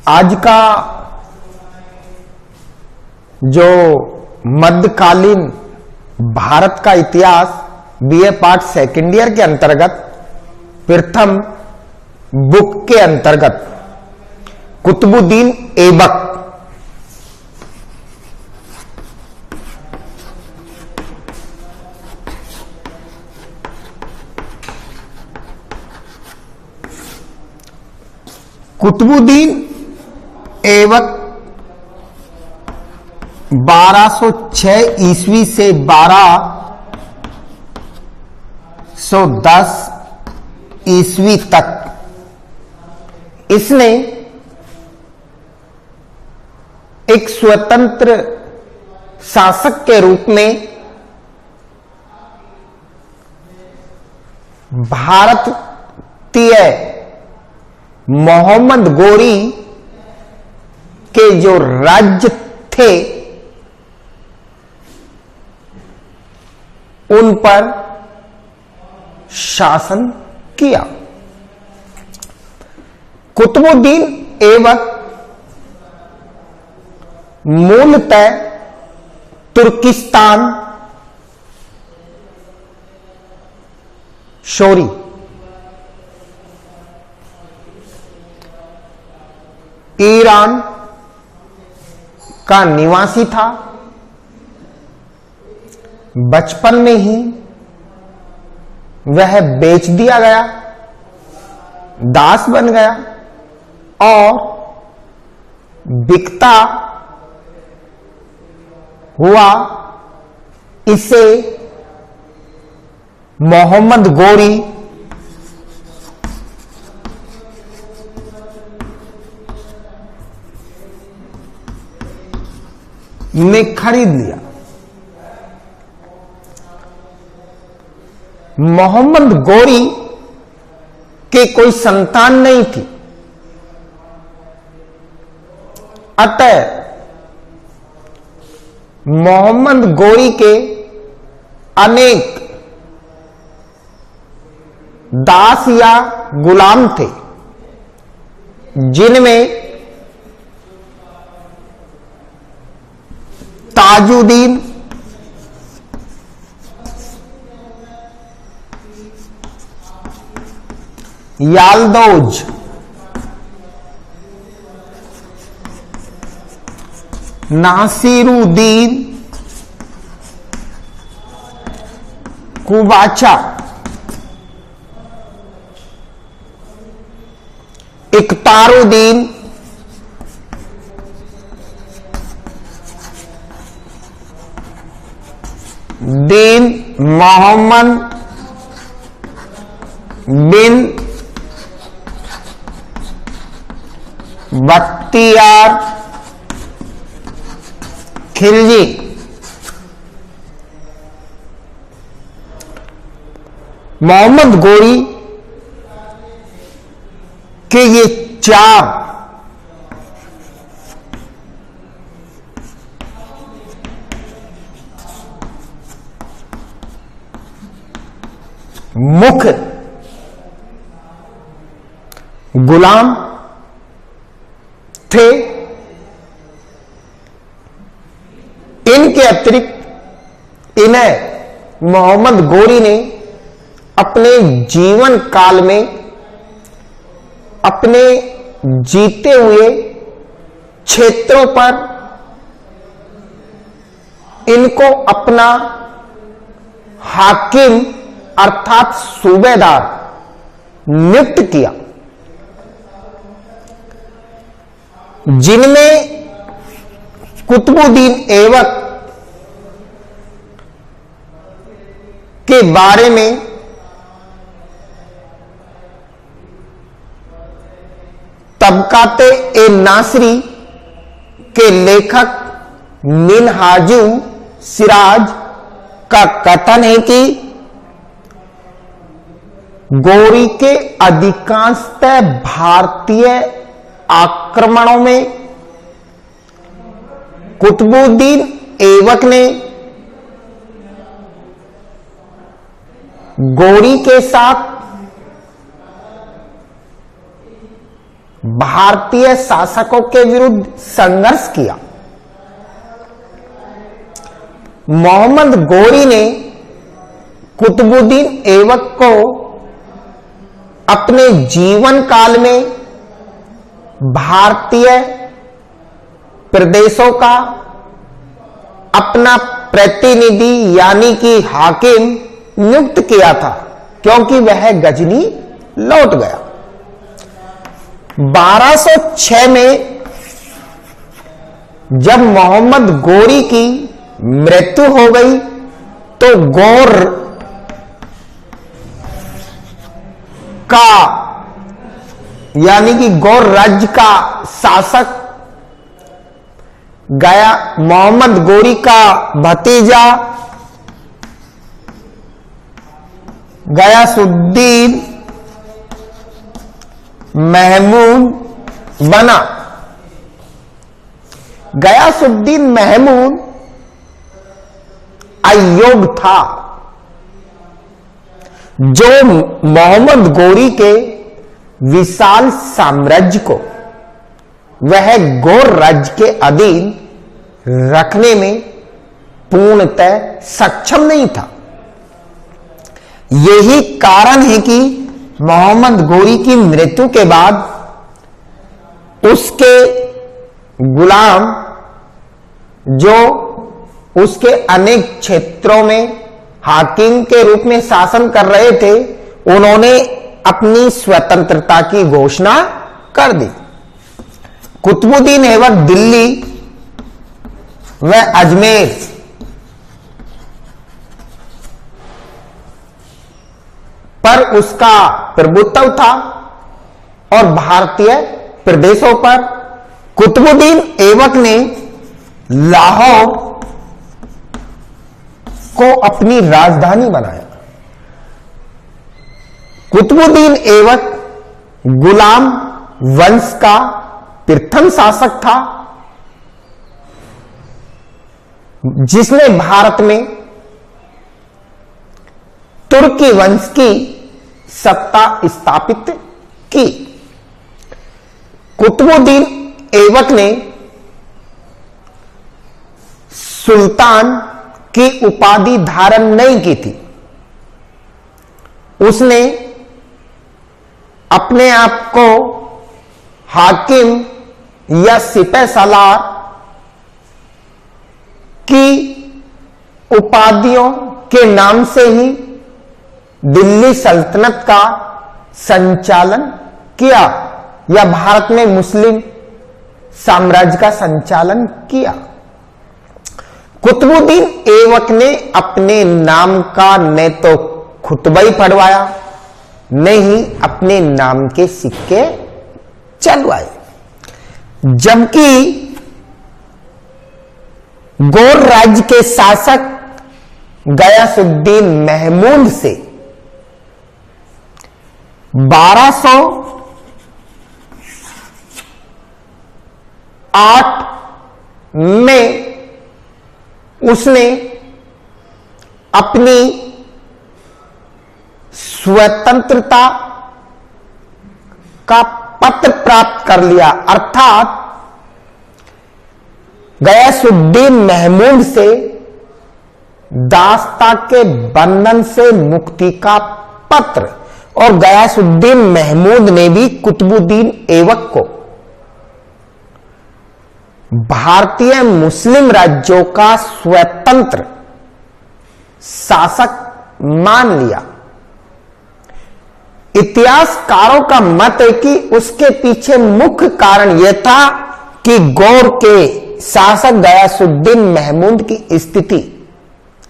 आज का जो मध्यकालीन भारत का इतिहास बीए पार्ट सेकेंड ईयर के अंतर्गत प्रथम बुक के अंतर्गत कुतुबुद्दीन ऐबक कुतुबुद्दीन ऐबक 1206 ईस्वी से 1210 ईस्वी तक इसने एक स्वतंत्र शासक के रूप में भारतीय मोहम्मद गोरी के जो राज्य थे उन पर शासन किया। कुतुबुद्दीन ऐबक मूलतः तुर्किस्तान शोरी ईरान का निवासी था। बचपन में ही वह बेच दिया गया, दास बन गया और बिकता हुआ इसे मोहम्मद गोरी ने खरीद लिया। मोहम्मद गोरी के कोई संतान नहीं थी, अतः मोहम्मद गोरी के अनेक दास या गुलाम थे, जिनमें ताजुद्दीन, याल्दौज, नासिरुद्दीन, कुबाचा, इख्तारुद्दीन, दीन मोहम्मद बिन बख्तियार खिलजी मोहम्मद गोरी के ये चार मुख्य गुलाम थे। इनके अतिरिक्त इन्हें मोहम्मद गोरी ने अपने जीवन काल में अपने जीते हुए क्षेत्रों पर इनको अपना हाकिम अर्थात सूबेदार नियुक्त किया, जिनमें कुतुबुद्दीन ऐबक के बारे में तबकाते ए नासरी के लेखक मिनहाजु सिराज का कथन है कि गोरी के अधिकांशतः भारतीय आक्रमणों में कुतुबुद्दीन ऐबक ने गोरी के साथ भारतीय शासकों के विरुद्ध संघर्ष किया। मोहम्मद गौरी ने कुतुबुद्दीन ऐबक को अपने जीवन काल में भारतीय प्रदेशों का अपना प्रतिनिधि यानी कि हाकिम नियुक्त किया था, क्योंकि वह गजनी लौट गया। 1206 में जब मोहम्मद गौरी की मृत्यु हो गई तो गौर का यानी कि गौर राज्य का शासक गया मोहम्मद गौरी का भतीजा गयासुद्दीन महमूद बना। गयासुद्दीन महमूद अयोग्य था, जो मोहम्मद गौरी के विशाल साम्राज्य को वह गौर राज्य के अधीन रखने में पूर्णतः सक्षम नहीं था। यही कारण है कि मोहम्मद गौरी की मृत्यु के बाद उसके गुलाम जो उसके अनेक क्षेत्रों में हाकिम के रूप में शासन कर रहे थे, उन्होंने अपनी स्वतंत्रता की घोषणा कर दी। कुतुबुद्दीन ऐबक दिल्ली व अजमेर पर उसका प्रभुत्व था और भारतीय प्रदेशों पर कुतुबुद्दीन ऐबक ने लाहौर को अपनी राजधानी बनाया। कुतुबुद्दीन ऐबक गुलाम वंश का प्रथम शासक था, जिसने भारत में तुर्की वंश की सत्ता स्थापित की। कुतुबुद्दीन ऐबक ने सुल्तान की उपाधि धारण नहीं की थी। उसने अपने आप को हाकिम या सिपह सालार की उपाधियों के नाम से ही दिल्ली सल्तनत का संचालन किया या भारत में मुस्लिम साम्राज्य का संचालन किया। कुतुबुद्दीन ऐबक ने अपने नाम का न तो खुतबा ही पढ़वाया, न ही अपने नाम के सिक्के चलवाए, जबकि गौर राज्य के शासक गयासुद्दीन महमूद से 1208 में उसने अपनी स्वतंत्रता का पत्र प्राप्त कर लिया, अर्थात गयासुद्दीन महमूद से दासता के बंधन से मुक्ति का पत्र। और गयासुद्दीन महमूद ने भी कुतुबुद्दीन ऐबक को भारतीय मुस्लिम राज्यों का स्वतंत्र शासक मान लिया। इतिहासकारों का मत है कि उसके पीछे मुख्य कारण यह था कि गौर के शासक गयासुद्दीन महमूद की स्थिति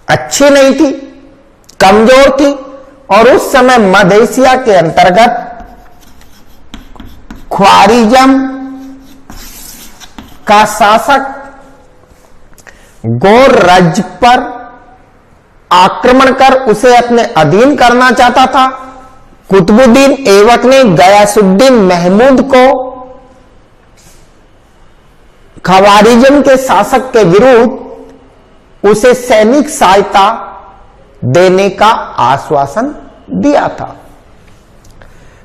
अच्छी नहीं थी, कमजोर थी, और उस समय मध्य एशिया के अंतर्गत ख्वारिज्म का शासक गौर राज्य पर आक्रमण कर उसे अपने अधीन करना चाहता था। कुतुबुद्दीन ऐबक ने गयासुद्दीन महमूद को ख्वारिज्म के शासक के विरुद्ध उसे सैनिक सहायता देने का आश्वासन दिया था।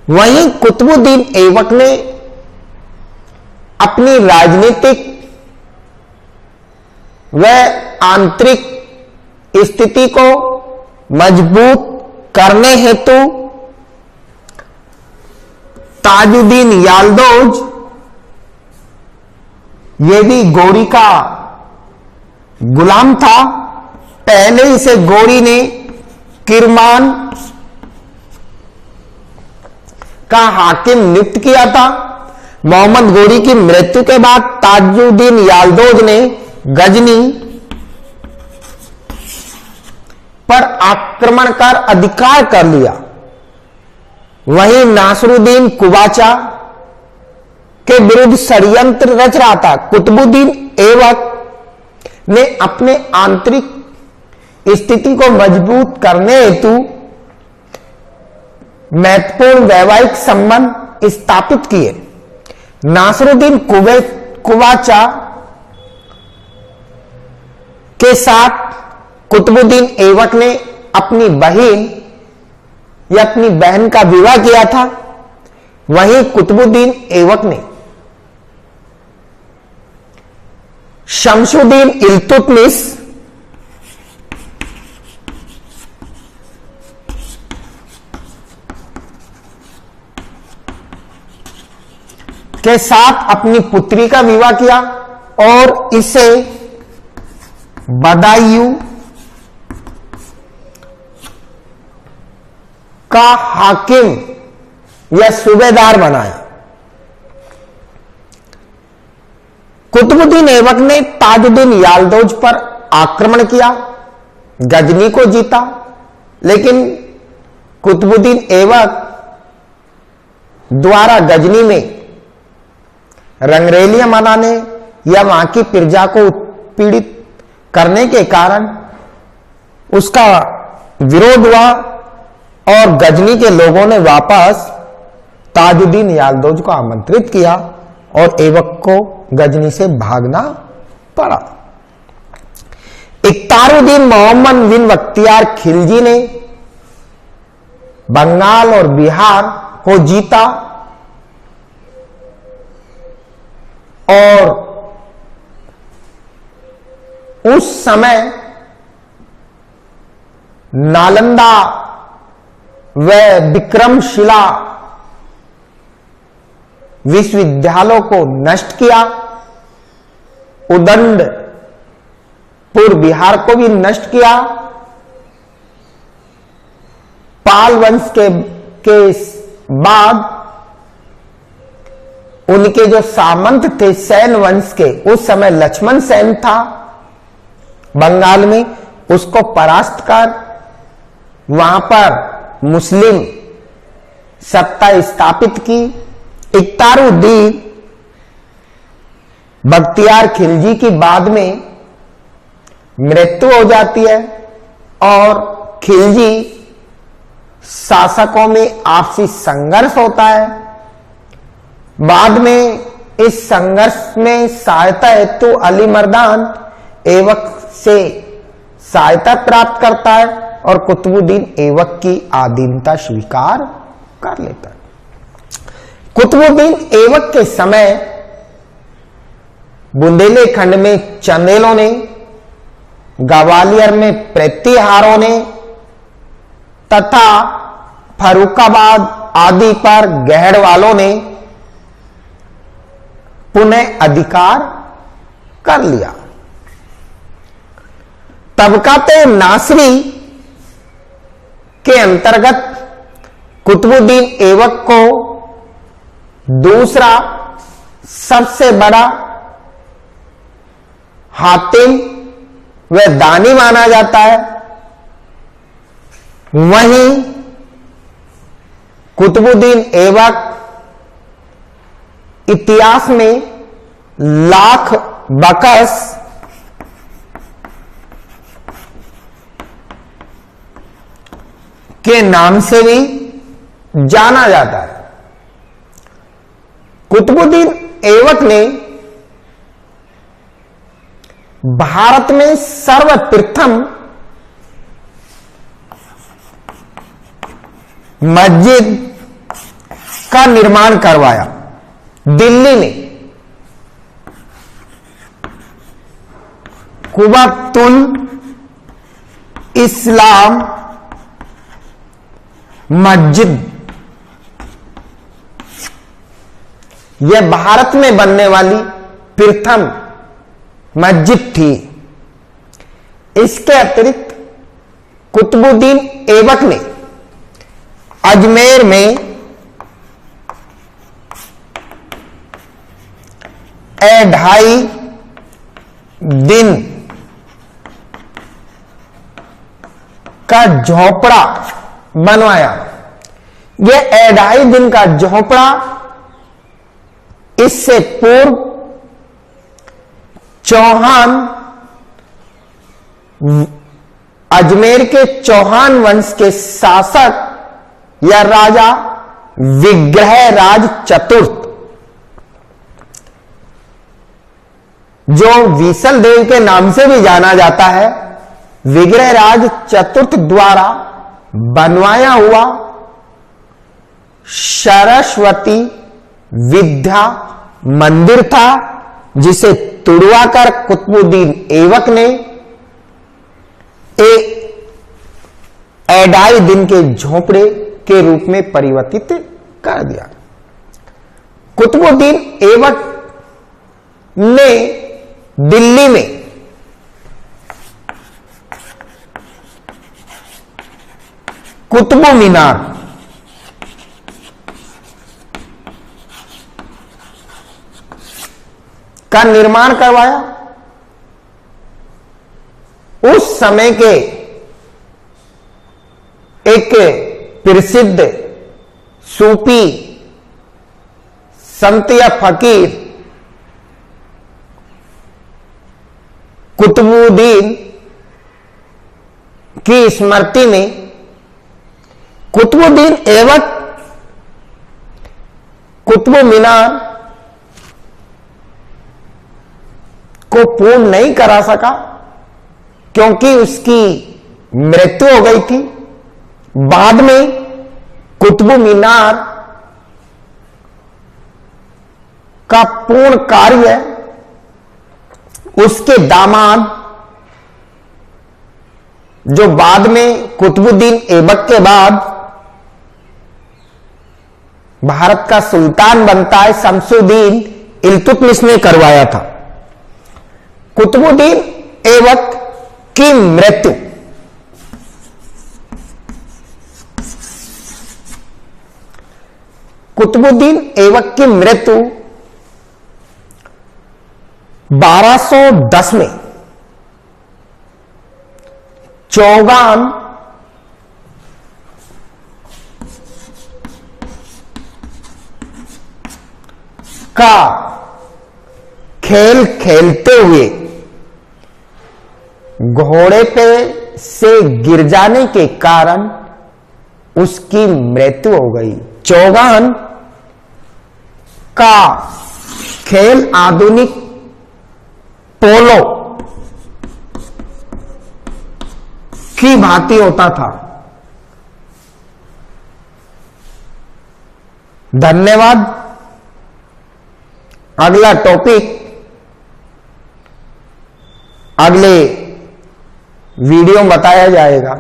वहीं कुतुबुद्दीन ऐबक ने अपनी राजनीतिक व आंतरिक स्थिति को मजबूत करने हेतु ताजुद्दीन याल्दोज, ये भी गौरी का गुलाम था। पहले ही से गौरी ने किरमान का हाकिम नियुक्त किया था। मोहम्मद गौरी की मृत्यु के बाद ताजुद्दीन याल्दोज ने गजनी पर आक्रमण कर अधिकार कर लिया। वहीं नासरुद्दीन कुबाचा के विरुद्ध षड्यंत्र रच रहा था। कुतुबुद्दीन ऐबक ने अपने आंतरिक स्थिति को मजबूत करने हेतु महत्वपूर्ण वैवाहिक संबंध स्थापित किए। नासरुद्दीन कुबाचा के साथ कुतुबुद्दीन ऐबक ने अपनी बहन या अपनी बहन का विवाह किया था। वहीं कुतुबुद्दीन ऐबक ने शमसुद्दीन इल्तुतमिश के साथ अपनी पुत्री का विवाह किया और इसे बदायूं का हाकिम या सूबेदार बनाया। कुतुबुद्दीन ऐबक ने ताजुद्दीन याल्दोज पर आक्रमण किया, गजनी को जीता, लेकिन कुतुबुद्दीन ऐबक द्वारा गजनी में रंगरेलियां मनाने या वहां की प्रजा को उत्पीड़ित करने के कारण उसका विरोध हुआ और गजनी के लोगों ने वापस ताजुद्दीन याल्दोज को आमंत्रित किया और ऐबक को गजनी से भागना पड़ा। इख्तियारुद्दीन मोहम्मद बिन बख्तियार खिलजी ने बंगाल और बिहार को जीता और उस समय नालंदा व विक्रमशिला विश्वविद्यालयों को नष्ट किया। उदंडपुर बिहार को भी नष्ट किया। पाल वंश के बाद उनके जो सामंत थे सेन वंश के, उस समय लक्ष्मण सेन था बंगाल में, उसको परास्त कर वहां पर मुस्लिम सत्ता स्थापित की। इख्तियारुद्दीन बख्तियार खिलजी की बाद में मृत्यु हो जाती है और खिलजी शासकों में आपसी संघर्ष होता है। बाद में इस संघर्ष में सहायता हेतु अली मर्दान ऐबक से सहायता प्राप्त करता है और कुतुबुद्दीन ऐबक की अधीनता स्वीकार कर लेता है। कुतुबुद्दीन ऐबक के समय बुंदेलखंड में चंदेलों ने, ग्वालियर में प्रतिहारों ने तथा फर्रुखाबाद आदि पर गहड़वालों ने पुनः अधिकार कर लिया। तबकाते नासरी के अंतर्गत कुतुबुद्दीन ऐबक को दूसरा सबसे बड़ा हातिम व दानी माना जाता है। वहीं कुतुबुद्दीन ऐबक इतिहास में लाख बकस के नाम से भी जाना जाता है। कुतुबुद्दीन ऐबक ने भारत में सर्वप्रथम मस्जिद का निर्माण करवाया दिल्ली में। कुव्वतुल इस्लाम मस्जिद, यह भारत में बनने वाली प्रथम मस्जिद थी। इसके अतिरिक्त कुतुबुद्दीन ऐबक ने अजमेर में 2.5 दिन का झोपड़ा बनवाया। यह 2.5 दिन का झोपड़ा इससे पूर्व चौहान, अजमेर के चौहान वंश के शासक या राजा विग्रहराज चतुर्थ, जो विसल देव के नाम से भी जाना जाता है, विग्रहराज चतुर्थ द्वारा बनवाया हुआ सरस्वती विद्या मंदिर था, जिसे तुड़वाकर कुतुबुद्दीन ऐबक ने 2.5 दिन के झोपड़े के रूप में परिवर्तित कर दिया। कुतुबुद्दीन ऐबक ने दिल्ली में कुतुब मीनार का निर्माण करवाया। उस समय के एक प्रसिद्ध सूफी संत या फकीर कुतुबुद्दीन की स्मृति में कुतुबुद्दीन ऐबक कुतुब मीनार को पूर्ण नहीं करा सका, क्योंकि उसकी मृत्यु हो गई थी। बाद में कुतुब मीनार का पूर्ण कार्य उसके दामाद, जो बाद में कुतुबुद्दीन ऐबक के बाद भारत का सुल्तान बनता है, शमसुद्दीन इल्तुतमिश ने करवाया था। कुतुबुद्दीन ऐबक की मृत्यु कुतुबुद्दीन ऐबक की मृत्यु 1210 में चौगान का खेल खेलते हुए घोड़े पे से गिर जाने के कारण उसकी मृत्यु हो गई। चौगान का खेल आधुनिक पोलो की भांति होता था। धन्यवाद। अगला टॉपिक अगले वीडियो में बताया जाएगा।